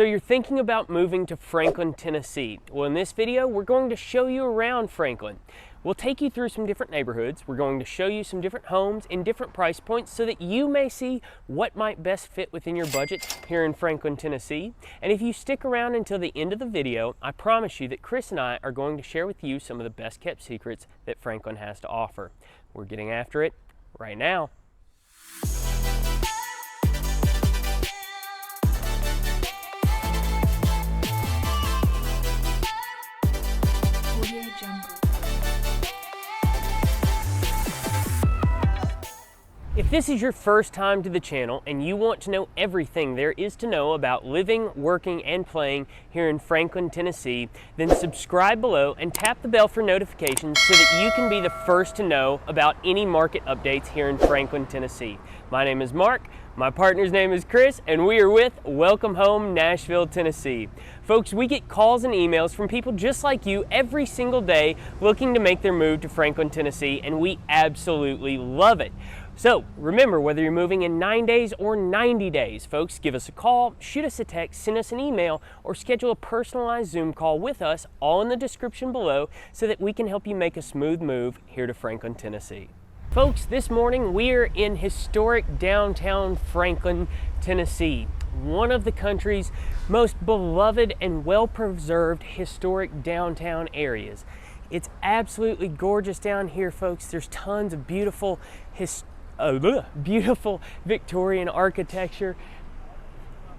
So you're thinking about moving to Franklin, Tennessee. Well, in this video, we're going to show you around Franklin. We'll take you through some different neighborhoods. We're going to show you some different homes in different price points so that you may see what might best fit within your budget here in Franklin, Tennessee. And if you stick around until the end of the video, I promise you that Chris and I are going to share with you some of the best kept secrets that Franklin has to offer. We're getting after it right now. If this is your first time to the channel and you want to know everything there is to know about living, working, and playing here in Franklin, Tennessee, then subscribe below and tap the bell for notifications so that you can be the first to know about any market updates here in Franklin, Tennessee. My name is Mark, my partner's name is Chris, and we are with Welcome Home, Nashville, Tennessee. Folks, we get calls and emails from people just like you every single day looking to make their move to Franklin, Tennessee, and we absolutely love it. So remember, whether you're moving in 9 days or 90 days, folks, give us a call, shoot us a text, send us an email, or schedule a personalized Zoom call with us, all in the description below, so that we can help you make a smooth move here to Franklin, Tennessee. Folks, this morning we are in historic downtown Franklin, Tennessee, one of the country's most beloved and well-preserved historic downtown areas. It's absolutely gorgeous down here, folks. There's tons of beautiful Victorian architecture,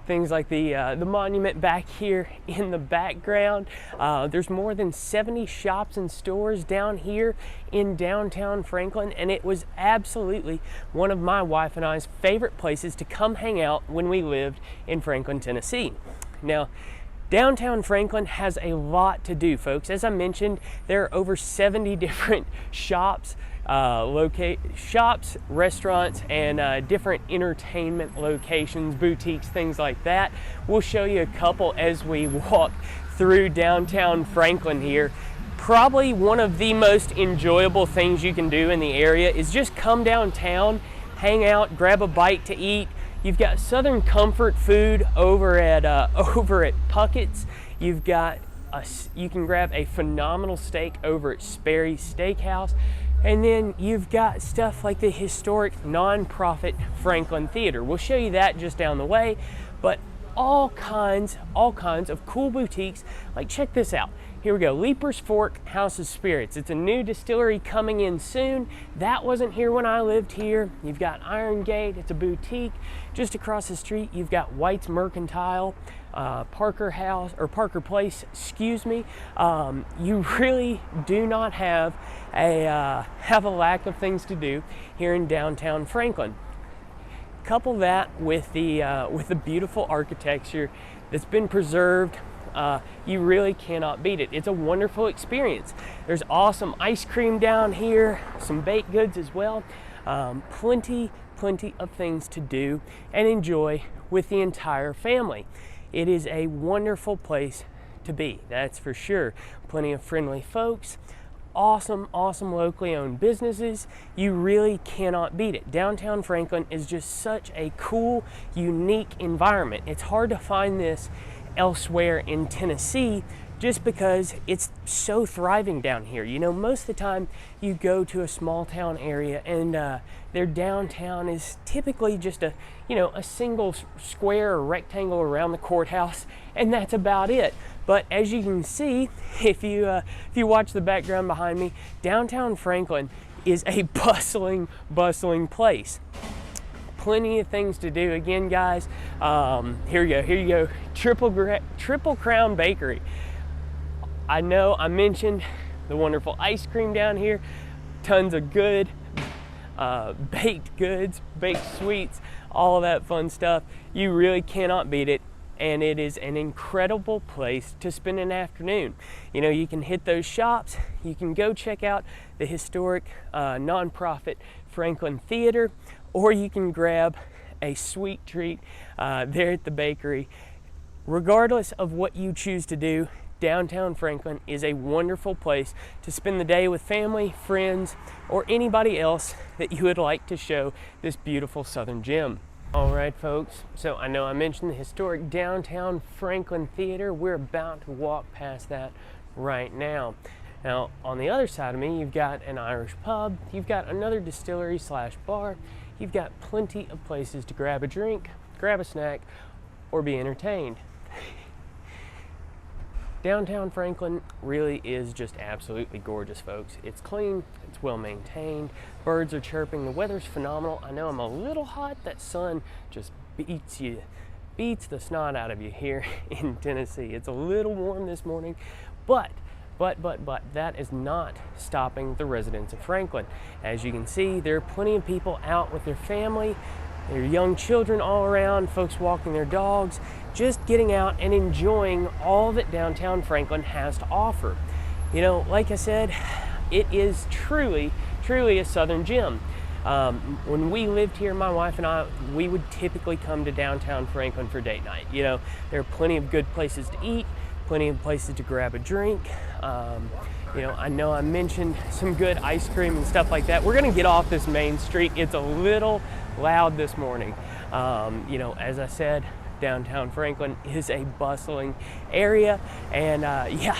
things like the monument back here in the background. There's more than 70 shops and stores down here in downtown Franklin, and it was absolutely one of my wife and I's favorite places to come hang out when we lived in Franklin, Tennessee. Now, downtown Franklin has a lot to do, folks. As I mentioned, there are over 70 different shops, restaurants, and different entertainment locations, boutiques, things like that. We'll show you a couple as we walk through downtown Franklin here. Probably one of the most enjoyable things you can do in the area is just come downtown, hang out, grab a bite to eat. You've got Southern comfort food over at Puckett's. You can grab a phenomenal steak over at Sperry's Steakhouse. And then you've got stuff like the historic nonprofit Franklin Theater. We'll show you that just down the way, but all kinds of cool boutiques. Like, check this out. Here we go, Leaper's Fork House of Spirits. It's a new distillery coming in soon. That wasn't here when I lived here. You've got Iron Gate, it's a boutique. Just across the street, you've got White's Mercantile, Parker Place, excuse me. You really do not have a lack of things to do here in downtown Franklin. Couple that with the beautiful architecture that's been preserved. You really cannot beat it. It's a wonderful experience. There's awesome ice cream down here, some baked goods as well. Plenty of things to do and enjoy with the entire family. It is a wonderful place to be, that's for sure. Plenty of friendly folks, awesome locally owned businesses. You really cannot beat it. Downtown Franklin is just such a cool, unique environment. It's hard to find this elsewhere in Tennessee just because it's so thriving down here. You know, most of the time you go to a small town area and their downtown is typically just a single square or rectangle around the courthouse, and that's about it. But as you can see, if you watch the background behind me, downtown Franklin is a bustling place. Plenty of things to do. Again, guys, here you go. Triple Crown Bakery. I know I mentioned the wonderful ice cream down here, tons of good baked goods, baked sweets, all of that fun stuff. You really cannot beat it, and it is an incredible place to spend an afternoon. You know, you can hit those shops, you can go check out the historic nonprofit Franklin Theater, or you can grab a sweet treat there at the bakery. Regardless of what you choose to do, downtown Franklin is a wonderful place to spend the day with family, friends, or anybody else that you would like to show this beautiful southern gem. All right, folks, so I know I mentioned the historic downtown Franklin Theater. We're about to walk past that right now. Now, on the other side of me, you've got an Irish pub, you've got another distillery slash bar, you've got plenty of places to grab a drink, grab a snack, or be entertained. Downtown Franklin really is just absolutely gorgeous, folks. It's clean, it's well maintained, birds are chirping, the weather's phenomenal. I know I'm a little hot, that sun just beats the snot out of you here in Tennessee. It's a little warm this morning, but that is not stopping the residents of Franklin. As you can see, there are plenty of people out with their family, their young children all around, folks walking their dogs, just getting out and enjoying all that downtown Franklin has to offer. You know, like I said, it is truly a southern gem. When we lived here, my wife and I, we would typically come to downtown Franklin for date night. You know, there are plenty of good places to eat, plenty of places to grab a drink. You know, I mentioned some good ice cream and stuff like that. We're gonna get off this main street. It's a little loud this morning. You know, as I said, downtown Franklin is a bustling area, and yeah,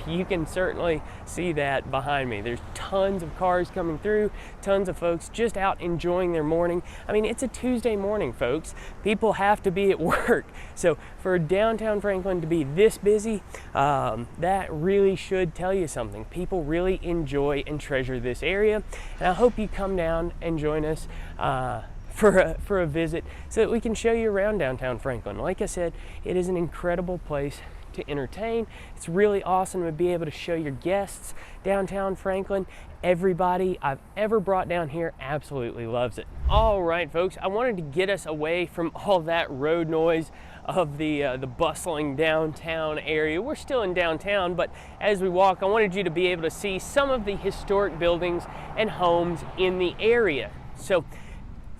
you can certainly see that behind me. There's tons of cars coming through, tons of folks just out enjoying their morning. I mean, it's a Tuesday morning, folks. People have to be at work. So for downtown Franklin to be this busy, that really should tell you something. People really enjoy and treasure this area. And I hope you come down and join us for a visit so that we can show you around downtown Franklin. Like I said, it is an incredible place to entertain. It's really awesome to be able to show your guests downtown Franklin. Everybody I've ever brought down here absolutely loves it. All right, folks, I wanted to get us away from all that road noise of the bustling downtown area. We're still in downtown, but as we walk, I wanted you to be able to see some of the historic buildings and homes in the area. So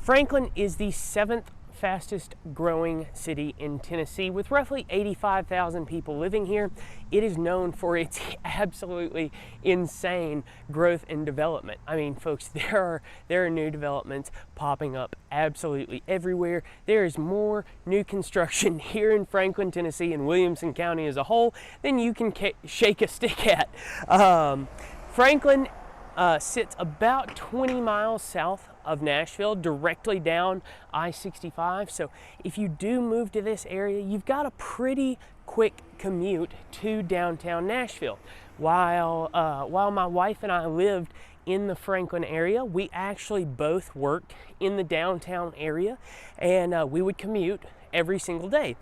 Franklin is the 7th fastest growing city in Tennessee with roughly 85,000 people living here. It is known for its absolutely insane growth and development. I mean, folks, there are new developments popping up absolutely everywhere. There is more new construction here in Franklin, Tennessee, and Williamson County as a whole than you can shake a stick at. Franklin sits about 20 miles south of Nashville, directly down I-65. So if you do move to this area, you've got a pretty quick commute to downtown Nashville. While my wife and I lived in the Franklin area, we actually both worked in the downtown area, and we would commute every single day.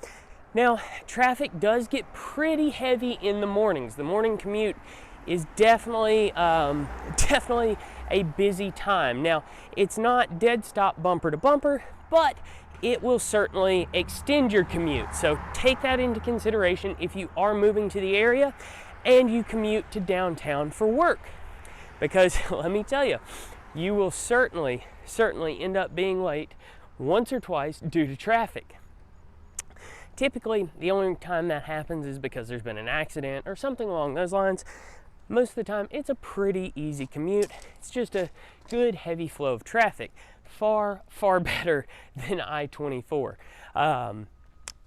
Now, traffic does get pretty heavy in the mornings. The morning commute is definitely a busy time. Now, it's not dead stop bumper to bumper, but it will certainly extend your commute. So take that into consideration if you are moving to the area and you commute to downtown for work. Because let me tell you, you will certainly end up being late once or twice due to traffic. Typically, the only time that happens is because there's been an accident or something along those lines. Most of the time, it's a pretty easy commute. It's just a good heavy flow of traffic. Far better than I-24.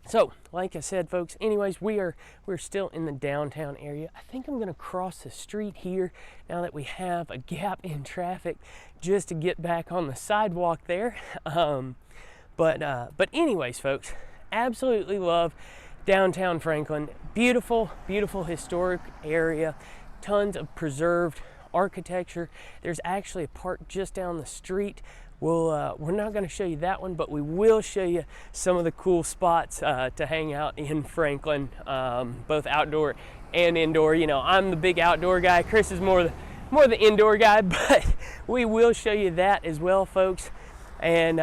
So, like I said, folks, anyways, we're still in the downtown area. I think I'm gonna cross the street here now that we have a gap in traffic just to get back on the sidewalk there. But anyways, folks, absolutely love downtown Franklin. Beautiful historic area. Tons of preserved architecture. There's actually a park just down the street. We're not going to show you that one, but we will show you some of the cool spots to hang out in Franklin, both outdoor and indoor. You know, I'm the big outdoor guy. Chris is more the indoor guy, but we will show you that as well, folks. And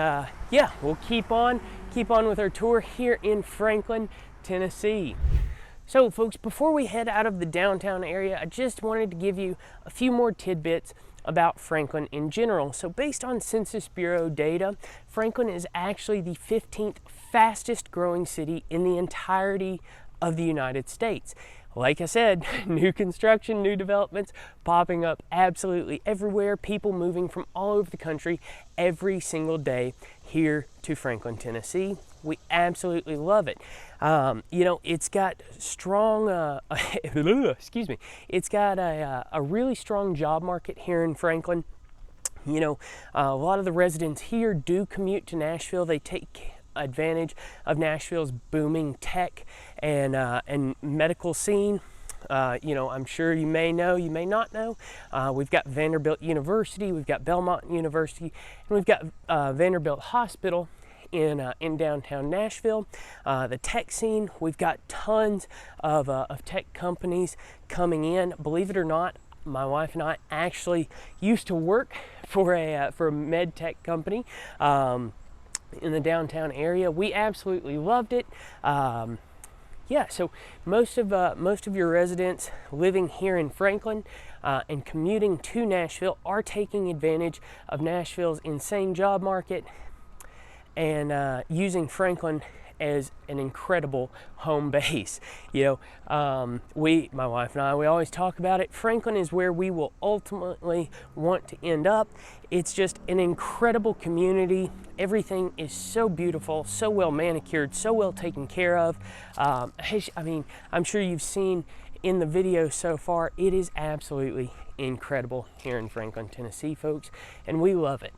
yeah, we'll keep on with our tour here in Franklin, Tennessee. So folks, before we head out of the downtown area, I just wanted to give you a few more tidbits about Franklin in general. So based on Census Bureau data, Franklin is actually the 15th fastest growing city in the entirety of the United States. like I said, new construction, new developments popping up absolutely everywhere. People moving from all over the country every single day here to Franklin, Tennessee. We absolutely love it. You know, it's got strong, excuse me, it's got a really strong job market here in Franklin. You know, a lot of the residents here do commute to Nashville. They take advantage of Nashville's booming tech and medical scene. You know, I'm sure you may know, you may not know, we've got Vanderbilt University, we've got Belmont University, and we've got Vanderbilt Hospital in downtown Nashville. The tech scene, we've got tons of tech companies coming in. Believe it or not, my wife and I actually used to work for a med tech company in the downtown area. We absolutely loved it. Yeah, so most of your residents living here in Franklin and commuting to Nashville are taking advantage of Nashville's insane job market and using Franklin as an incredible home base. You know, my wife and I, we always talk about it. Franklin is where we will ultimately want to end up. It's just an incredible community. Everything is so beautiful, so well manicured, so well taken care of. I mean, I'm sure you've seen in the video so far, it is absolutely incredible here in Franklin, Tennessee, folks, and we love it.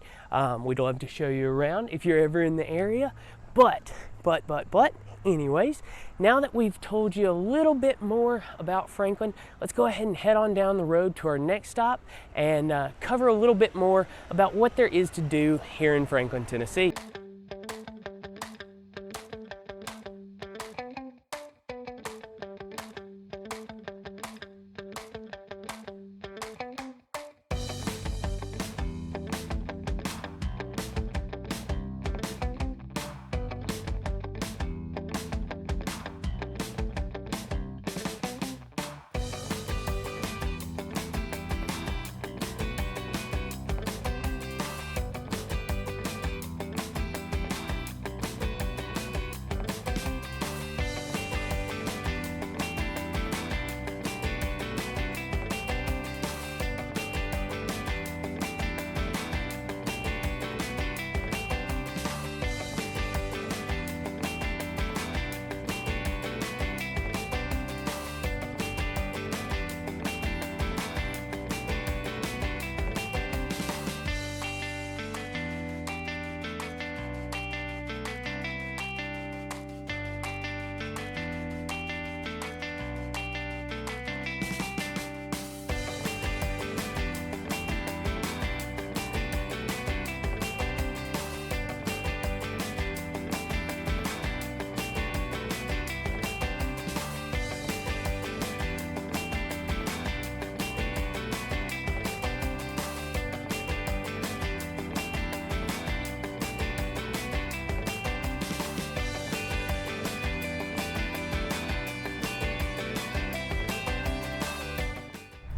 We'd love to show you around if you're ever in the area, but anyways, now that we've told you a little bit more about Franklin, let's go ahead and head on down the road to our next stop and cover a little bit more about what there is to do here in Franklin, Tennessee.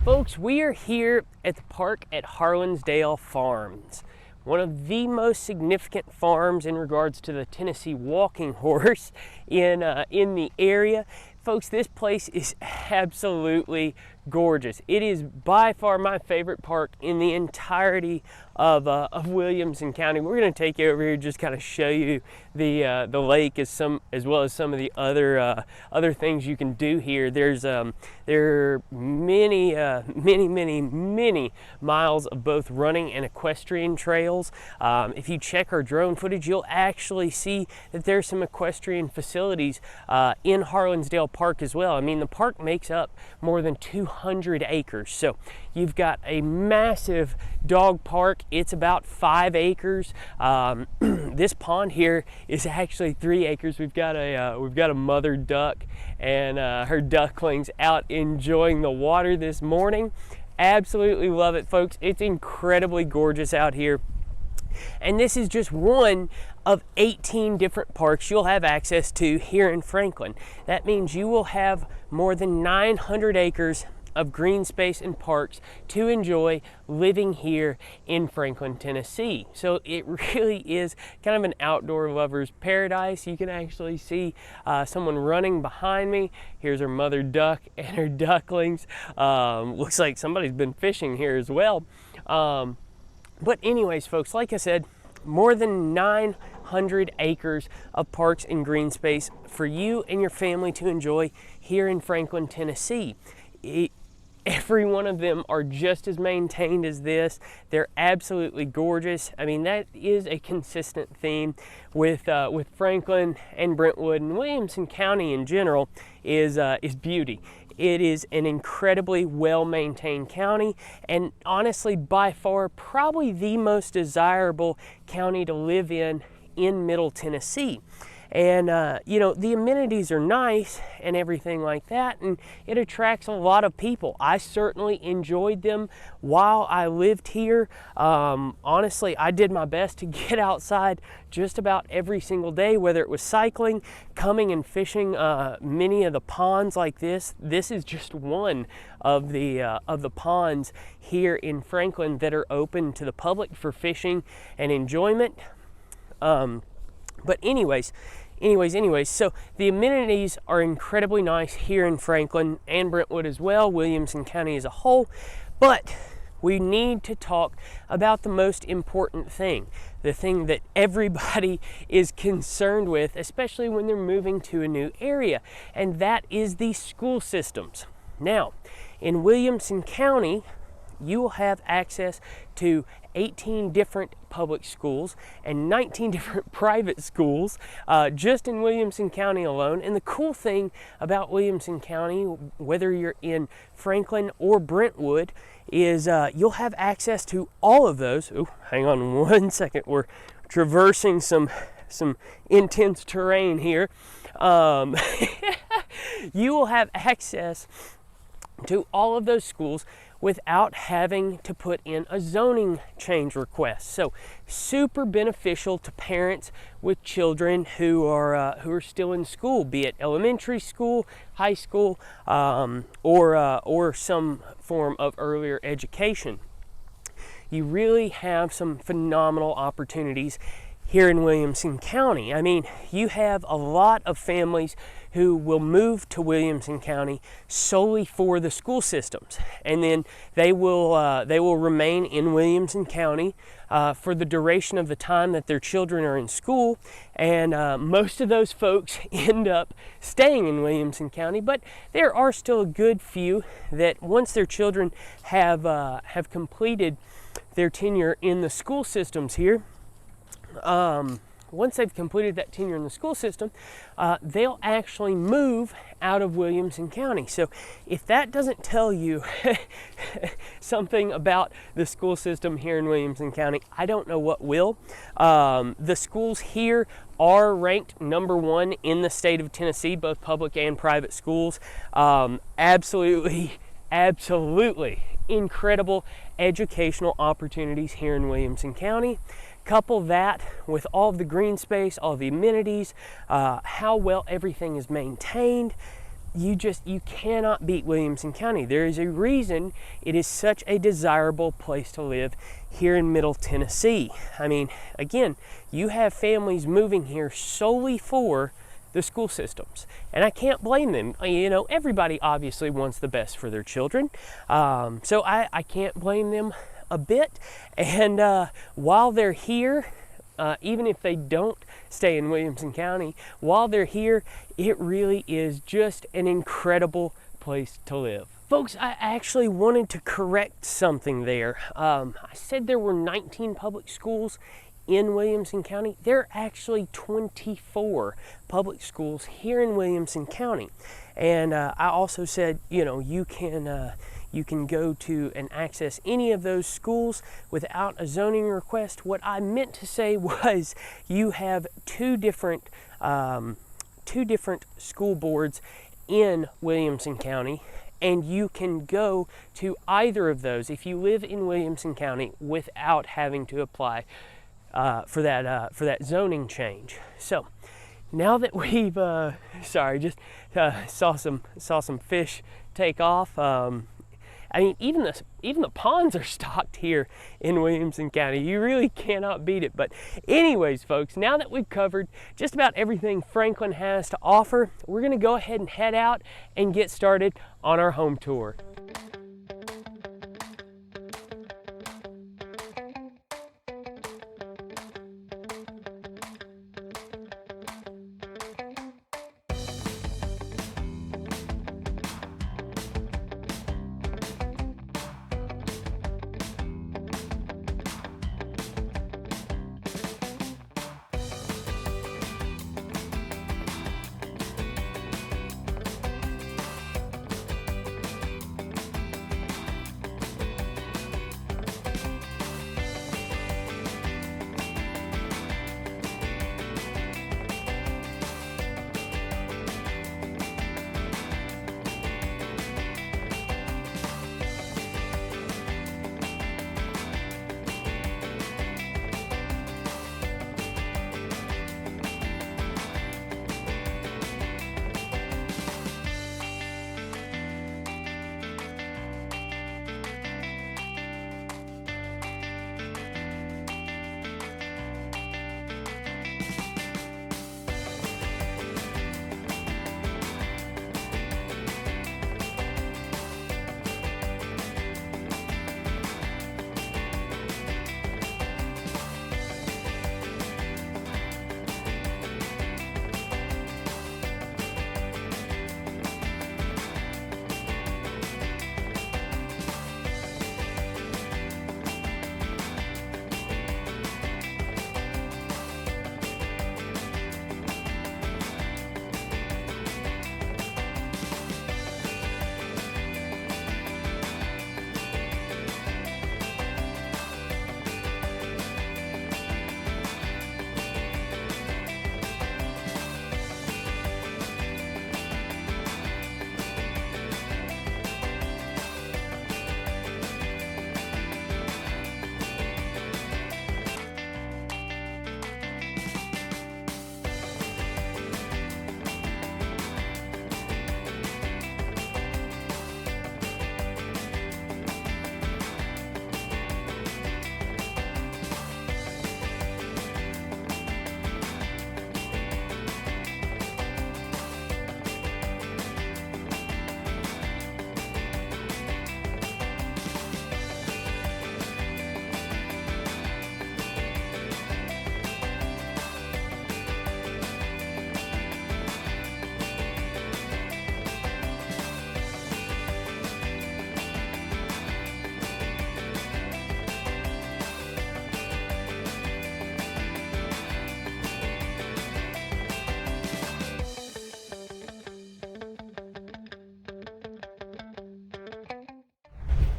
Folks, we are here at the park at Harlinsdale Farms, one of the most significant farms in regards to the Tennessee walking horse in the area. Folks, this place is absolutely gorgeous. It is by far my favorite park in the entirety of Williamson County. We're going to take you over here and just kind of show you the lake as well as some of the other things you can do here. There are many miles of both running and equestrian trails. If you check our drone footage, you'll actually see that there's some equestrian facilities in Harlinsdale Park as well. I mean, the park makes up more than 200 acres. So you've got a massive dog park. It's about 5 acres. This pond here is actually 3 acres. We've got a mother duck and her ducklings out enjoying the water this morning. Absolutely love it, folks. It's incredibly gorgeous out here. And this is just one of 18 different parks you'll have access to here in Franklin. That means you will have more than 900 acres of green space and parks to enjoy living here in Franklin, Tennessee. So it really is kind of an outdoor lover's paradise. You can actually see someone running behind me. Here's our mother duck and her ducklings. Looks like somebody's been fishing here as well. But anyways, folks, like I said, more than 900 acres of parks and green space for you and your family to enjoy here in Franklin, Tennessee. Every one of them are just as maintained as this. They're absolutely gorgeous. I mean, that is a consistent theme with Franklin and Brentwood and Williamson County in general is beauty. It is an incredibly well-maintained county, and honestly, by far, probably the most desirable county to live in Middle Tennessee. And the amenities are nice and everything like that, and it attracts a lot of people. I certainly enjoyed them while I lived here. Honestly, I did my best to get outside just about every single day, whether it was cycling, coming and fishing many of the ponds like this. This is just one of the ponds here in Franklin that are open to the public for fishing and enjoyment. But anyways, so the amenities are incredibly nice here in Franklin and Brentwood as well, Williamson County as a whole, but we need to talk about the most important thing, the thing that everybody is concerned with, especially when they're moving to a new area, and that is the school systems. Now, in Williamson County, you will have access to 18 different public schools and 19 different private schools just in Williamson County alone. And the cool thing about Williamson County, whether you're in Franklin or Brentwood, is you'll have access to all of those. Oh, hang on one second. We're traversing some intense terrain here. You will have access to all of those schools without having to put in a zoning change request. So super beneficial to parents with children who are still in school, be it elementary school, high school, or some form of earlier education. You really have some phenomenal opportunities here in Williamson County. I mean, you have a lot of families who will move to Williamson County solely for the school systems, and then they will remain in Williamson County for the duration of the time that their children are in school, and most of those folks end up staying in Williamson County. But there are still a good few that, once their children have completed their tenure in the school systems here, once they've completed that tenure in the school system, they'll actually move out of Williamson County. So if that doesn't tell you something about the school system here in Williamson County, I don't know what will. The schools here are ranked number 1 in the state of Tennessee, both public and private schools. Absolutely incredible educational opportunities here in Williamson County. Couple that with all of the green space, all the amenities, how well everything is maintained. You cannot beat Williamson County. There is a reason it is such a desirable place to live here in Middle Tennessee. I mean, again, you have families moving here solely for the school systems, and I can't blame them. Everybody obviously wants the best for their children, so I can't blame them a bit. And while they're here, even if they don't stay in Williamson County, while they're here, it really is just an incredible place to live. Folks, I actually wanted to correct something there. I said there were 19 public schools in Williamson County. There are actually 24 public schools here in Williamson County. And I also said, you can go to and access any of those schools without a zoning request. What I meant to say was you have two different school boards in Williamson County, and you can go to either of those if you live in Williamson County without having to apply for that zoning change. So now that we've saw some fish take off. I mean, even the ponds are stocked here in Williamson County. You really cannot beat it. But anyways, folks, now that we've covered just about everything Franklin has to offer, we're going to go ahead and head out and get started on our home tour.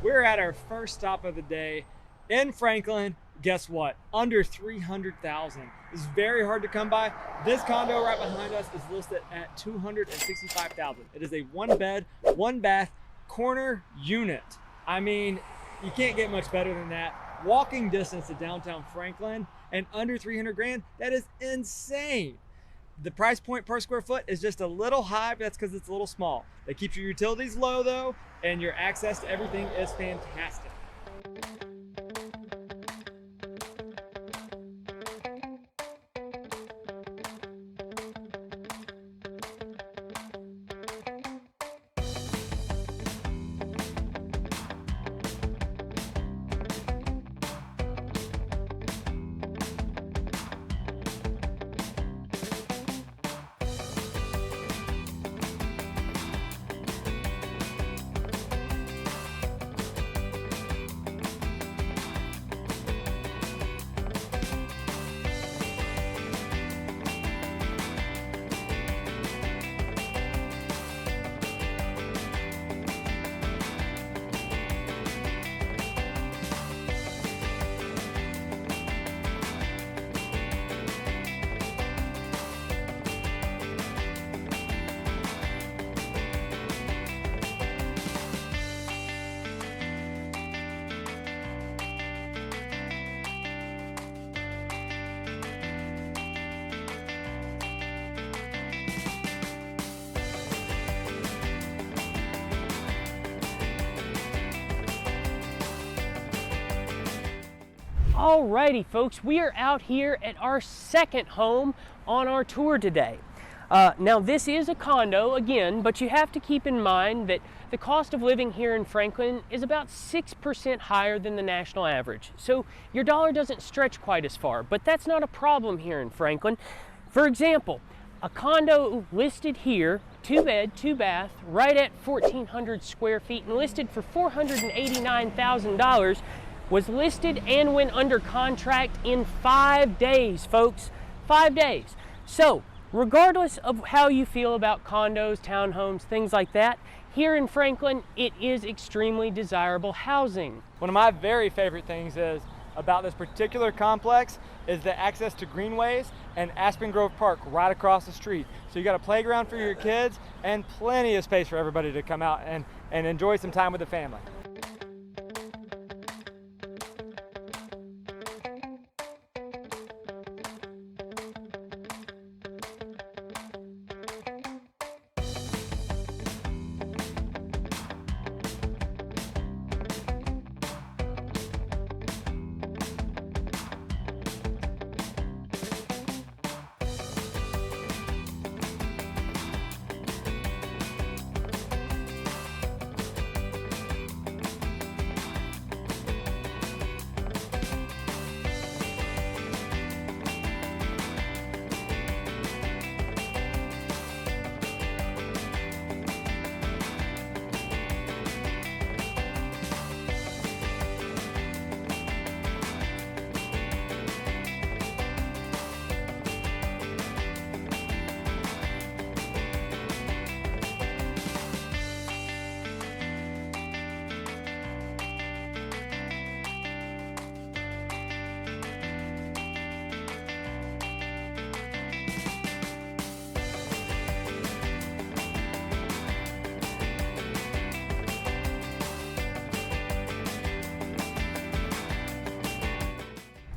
We're at our first stop of the day in Franklin. Guess what? Under 300,000. It's very hard to come by. This condo right behind us is listed at 265,000. It is a 1-bed, 1-bath corner unit. I mean, you can't get much better than that. Walking distance to downtown Franklin and under 300 grand. That is insane. The price point per square foot is just a little high, but that's because it's a little small. They keep your utilities low though, and your access to everything is fantastic. Alrighty folks, we are out here at our second home on our tour today. Now this is a condo again, but you have to keep in mind that the cost of living here in Franklin is about 6% higher than the national average. So your dollar doesn't stretch quite as far, but that's not a problem here in Franklin. For example, a condo listed here, 2-bed, 2-bath, right at 1,400 square feet and listed for $489,000 was listed and went under contract in 5 days, folks. 5 days. So, regardless of how you feel about condos, townhomes, things like that, here in Franklin, it is extremely desirable housing. One of my very favorite things is about this particular complex is the access to greenways and Aspen Grove Park right across the street. So you got a playground for your kids and plenty of space for everybody to come out and enjoy some time with the family.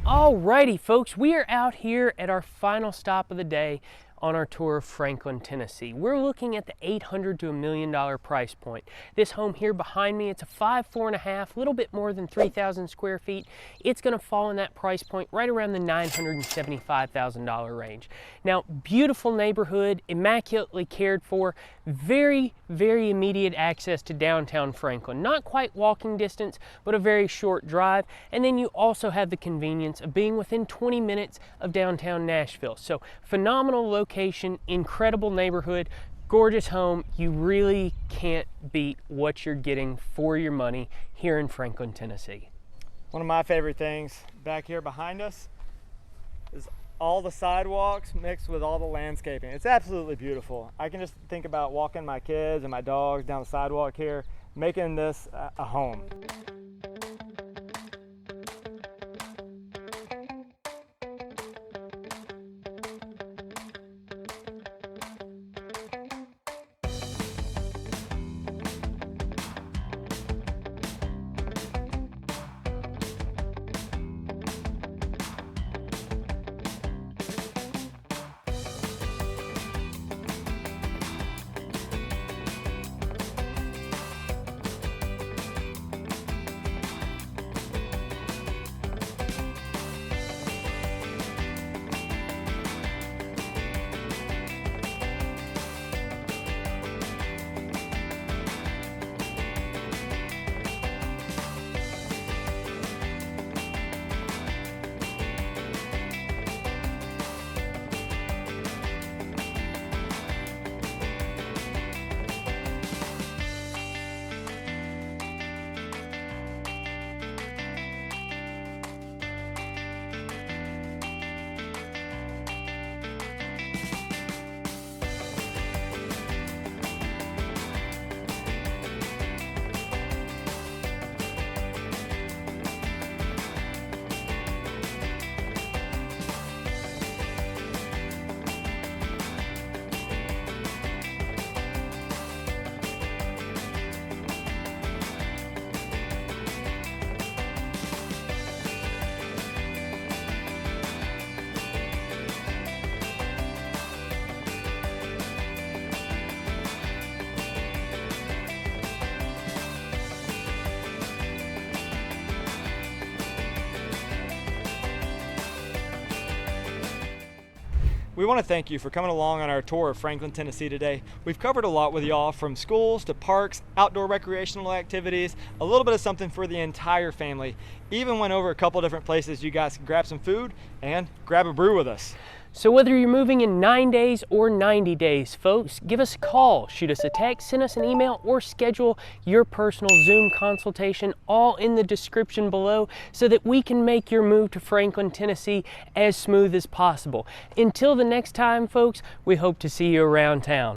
Alrighty folks, we are out here at our final stop of the day on our tour of Franklin, Tennessee. We're looking at the $800,000 to $1 million price point. This home here behind me, it's a 4.5, a little bit more than 3,000 square feet. It's gonna fall in that price point right around the $975,000 range. Now, beautiful neighborhood, immaculately cared for, very, very immediate access to downtown Franklin. Not quite walking distance, but a very short drive. And then you also have the convenience of being within 20 minutes of downtown Nashville. So phenomenal location, incredible neighborhood, gorgeous home. You really can't beat what you're getting for your money here in Franklin, Tennessee. One of my favorite things back here behind us is all the sidewalks mixed with all the landscaping. It's absolutely beautiful. I can just think about walking my kids and my dogs down the sidewalk here, making this a home. We want to thank you for coming along on our tour of Franklin, Tennessee today. We've covered a lot with y'all, from schools to parks, outdoor recreational activities, a little bit of something for the entire family. Even went over a couple different places you guys can grab some food and grab a brew with us. So whether you're moving in 9 days or 90 days, folks, give us a call, shoot us a text, send us an email, or schedule your personal Zoom consultation, all in the description below, so that we can make your move to Franklin, Tennessee as smooth as possible. Until the next time, folks, we hope to see you around town.